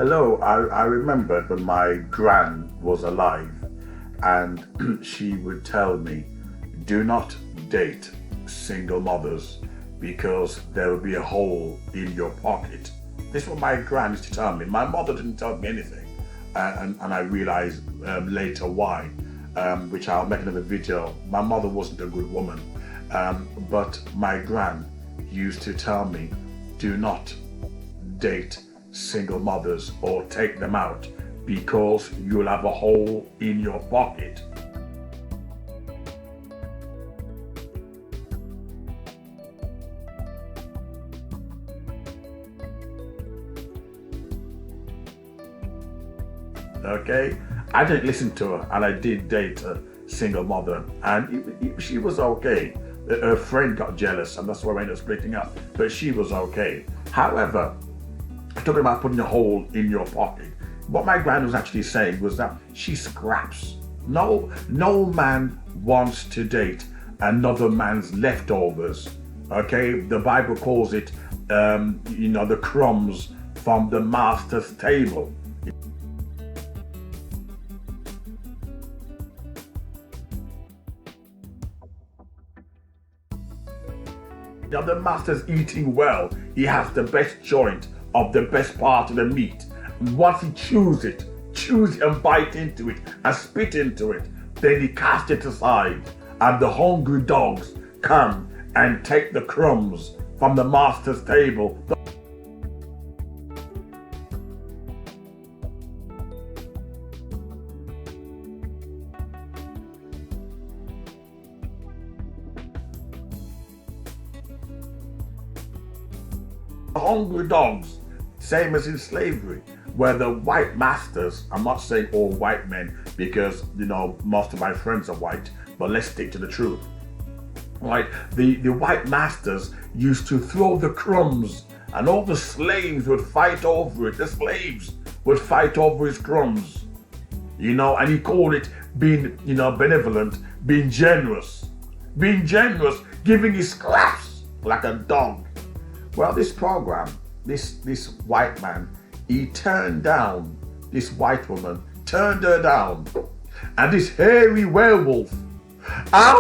Hello, I remembered when my gran was alive and she would tell me, do not date single mothers because there will be a hole in your pocket. This is what my gran used to tell me. My mother didn't tell me anything. And I realized later why, which I'll make another video. My mother wasn't a good woman, but my gran used to tell me, do not date single mothers or take them out because you'll have a hole in your pocket. Okay, I didn't listen to her, and I did date a single mother, and she was okay. Her friend got jealous, and that's why we ended up splitting up, but she was okay. However, talking about putting a hole in your pocket, what my gran was actually saying was that she scraps. No man wants to date another man's leftovers. Okay, the Bible calls it, the crumbs from the master's table. Now the master's eating well, he has the best joint of the best part of the meat. Once he chews it and bite into it and spit into it, then he casts it aside, and the hungry dogs come and take the crumbs from the master's table. Hungry dogs, same as in slavery, where the white masters, I'm not saying all white men because most of my friends are white, but let's stick to the truth. Right, the white masters used to throw the crumbs, and all the slaves would fight over it. The slaves would fight over his crumbs, and he called it being benevolent, being generous, giving his scraps like a dog. Well, this program, this white man, he turned down this white woman, turned her down, and this hairy werewolf, like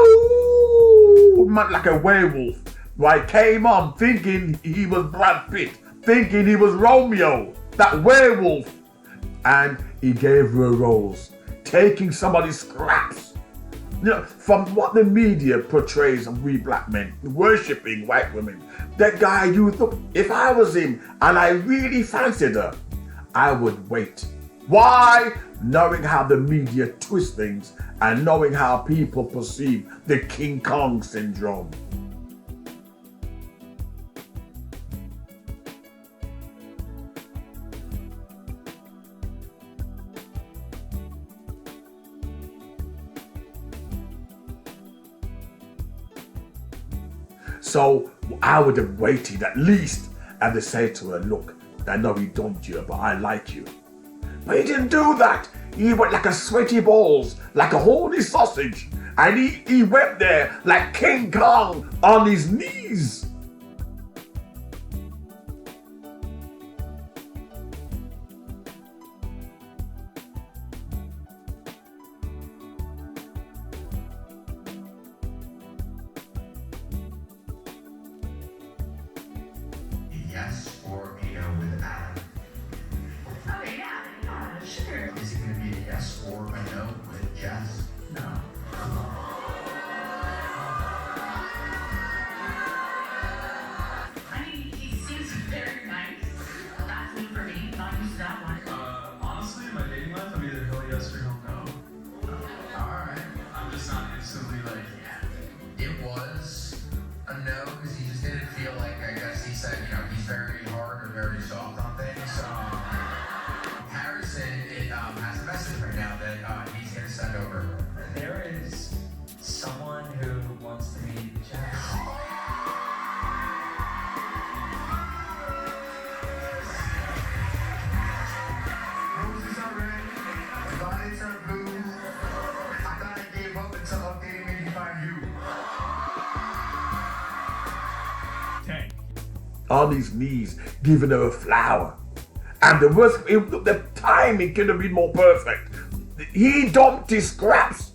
a werewolf, right, came on thinking he was Brad Pitt, thinking he was Romeo, that werewolf, and he gave her a rose, taking somebody's scraps. From what the media portrays of we black men worshipping white women, that guy, if I was him and I really fancied her, I would wait. Why? Knowing how the media twist things and knowing how people perceive the King Kong syndrome. So I would have waited at least and to say to her, look, I know he dumped you, but I like you. But he didn't do that. He went like a sweaty balls, like a horny sausage. And he went there like King Kong on his knees. Yes or a no with Adam? Okay, yeah, sure. Is it going to be a yes or a no with Jess? No. I mean, he seems very nice. That's me for me, not use that one. Honestly, in my dating life, I'm either hell yes or hell no. Alright. I'm just not instantly like, It was a no because he just didn't feel like, I guess he said, he's very hard or very soft on things. Harrison has a message right now that he's going to send over. There is someone who wants to meet Jess. Roses are red, violets are blue. I thought I gave up until updating made me find you. tank. On his knees, giving her a flower. And the worst, the timing could have been more perfect. He dumped his scraps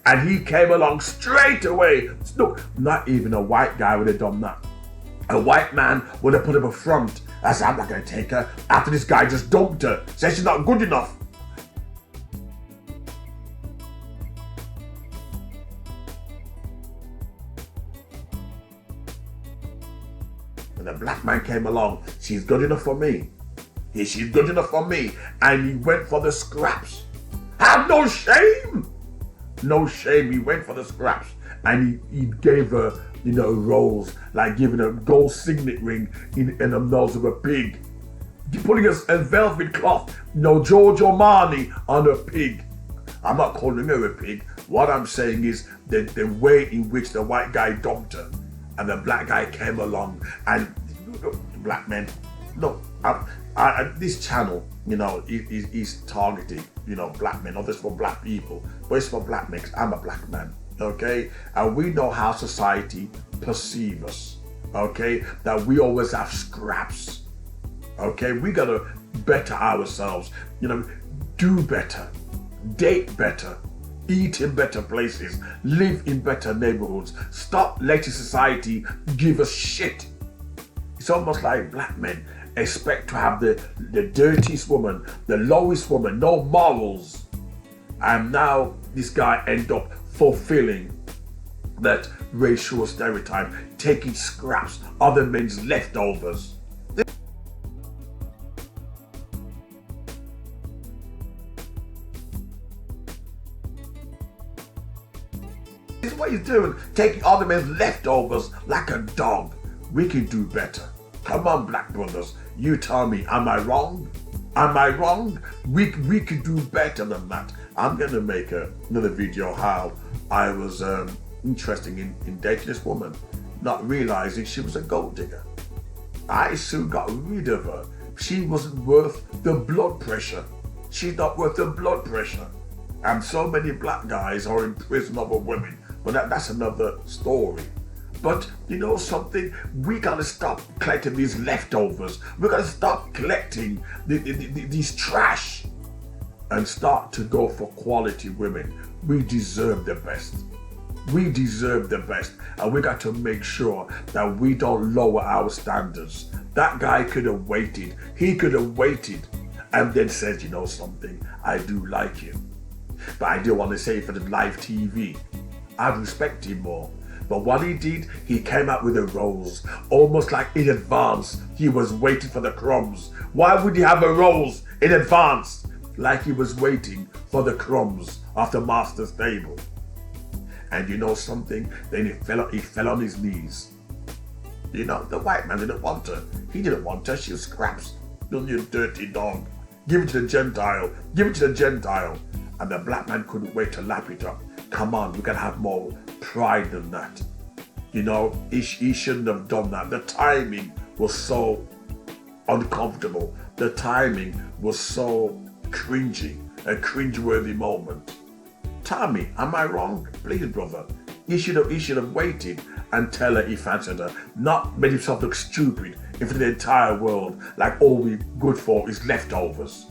and he came along straight away. Look, not even a white guy would have done that. A white man would have put up a front. I said, I'm not going to take her after this guy just dumped her. Says she's not good enough. And the black man came along. She's good enough for me. Yeah, she's good enough for me. And he went for the scraps. Have no shame. No shame. He went for the scraps. And he gave her, rolls, like giving a gold signet ring in the nose of a pig. Putting a velvet cloth, Giorgio Armani on a pig. I'm not calling her a pig. What I'm saying is the way in which the white guy dumped her and the black guy came along and black men, look, this channel, is targeting, black men, not just for black people, but it's for black men. I'm a black man, okay? And we know how society perceives us, okay? That we always have scraps, okay? We gotta better ourselves, do better, date better, eat in better places, live in better neighborhoods. Stop letting society give us shit. It's almost like black men expect to have the dirtiest woman, the lowest woman, no morals. And now this guy end up fulfilling that racial stereotype, taking scraps, other men's leftovers. This is what he's doing, taking other men's leftovers like a dog. We can do better. Come on, black brothers. You tell me, am I wrong? Am I wrong? We could do better than that. I'm going to make another video how I was interested in dating this woman, not realizing she was a gold digger. I soon got rid of her. She wasn't worth the blood pressure. She's not worth the blood pressure. And so many black guys are in prison over women. But that's another story. But something, we gotta stop collecting these leftovers. We gotta stop collecting these trash and start to go for quality women. We deserve the best. We deserve the best. And we got to make sure that we don't lower our standards. That guy could have waited. He could have waited and then said, something, I do like you. But I do want to say for the live TV, I'd respect him more. But what he did, he came out with a rose, almost like in advance. He was waiting for the crumbs. Why would he have a rose in advance? Like he was waiting for the crumbs off the master's table. And something? Then he fell on his knees. The white man didn't want her. He didn't want her. She was scraps. You dirty dog. Give it to the Gentile. Give it to the Gentile. And the black man couldn't wait to lap it up. Come on, we can have more pride than that. He shouldn't have done that. The timing was so uncomfortable. The timing was so cringy, a cringeworthy moment. Tell me, am I wrong? Please, brother. He should have waited and tell her he fancied her, not made himself look stupid in front of the entire world, like all we good for is leftovers.